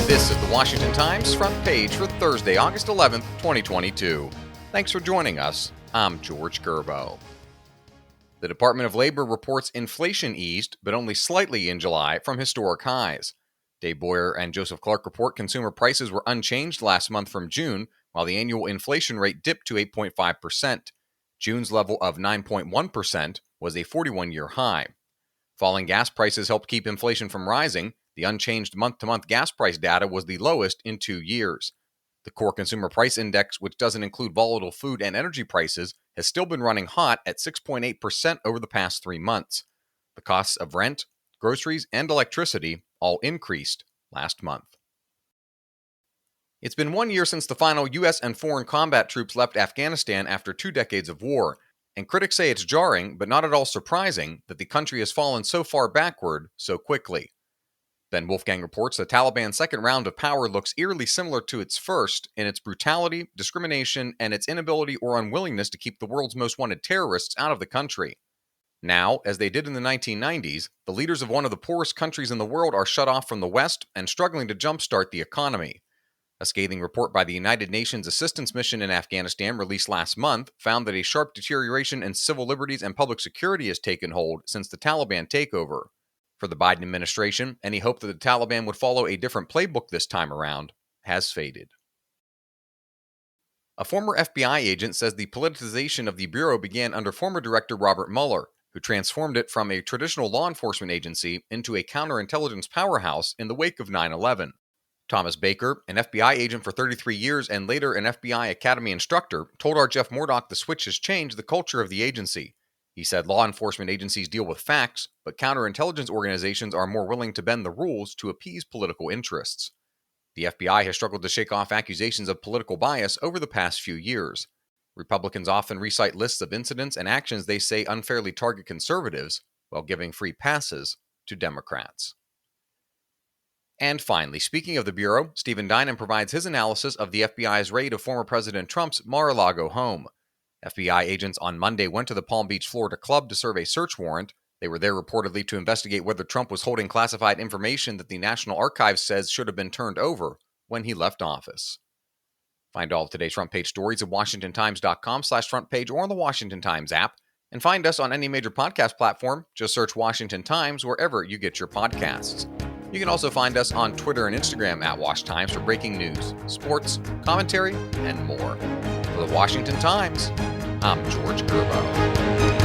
This is the Washington Times front page for Thursday, August 11th, 2022. Thanks for joining us. I'm George Gerbo. The Department of Labor reports inflation eased, but only slightly in July from historic highs. Dave Boyer and Joseph Clark report consumer prices were unchanged last month from June, while the annual inflation rate dipped to 8.5%. June's level of 9.1% was a 41-year high. Falling gas prices helped keep inflation from rising. The unchanged month-to-month gas price data was the lowest in 2 years. The core consumer price index, which doesn't include volatile food and energy prices, has still been running hot at 6.8% over the past 3 months. The costs of rent, groceries, and electricity all increased last month. It's been 1 year since the final U.S. and foreign combat troops left Afghanistan after 2 decades of war, and critics say it's jarring, but not at all surprising, that the country has fallen so far backward so quickly. Ben Wolfgang reports the Taliban's second round of power looks eerily similar to its first in its brutality, discrimination, and its inability or unwillingness to keep the world's most wanted terrorists out of the country. Now, as they did in the 1990s, the leaders of one of the poorest countries in the world are shut off from the West and struggling to jumpstart the economy. A scathing report by the United Nations Assistance Mission in Afghanistan released last month found that a sharp deterioration in civil liberties and public security has taken hold since the Taliban takeover. For the Biden administration, any hope that the Taliban would follow a different playbook this time around has faded. A former FBI agent says the politicization of the Bureau began under former Director Robert Mueller, who transformed it from a traditional law enforcement agency into a counterintelligence powerhouse in the wake of 9/11. Thomas Baker, an FBI agent for 33 years and later an FBI Academy instructor, told our Jeff Murdoch the switch has changed the culture of the agency. He said law enforcement agencies deal with facts, but counterintelligence organizations are more willing to bend the rules to appease political interests. The FBI has struggled to shake off accusations of political bias over the past few years. Republicans often recite lists of incidents and actions they say unfairly target conservatives, while giving free passes to Democrats. And finally, speaking of the Bureau, Stephen Dinan provides his analysis of the FBI's raid of former President Trump's Mar-a-Lago home. FBI agents on Monday went to the Palm Beach, Florida club to serve a search warrant. They were there reportedly to investigate whether Trump was holding classified information that the National Archives says should have been turned over when he left office. Find all of today's front page stories at WashingtonTimes.com/front page or on the Washington Times app. And find us on any major podcast platform. Just search Washington Times wherever you get your podcasts. You can also find us on Twitter and Instagram at Wash Times for breaking news, sports, commentary, and more. For the Washington Times, I'm George Gerbo.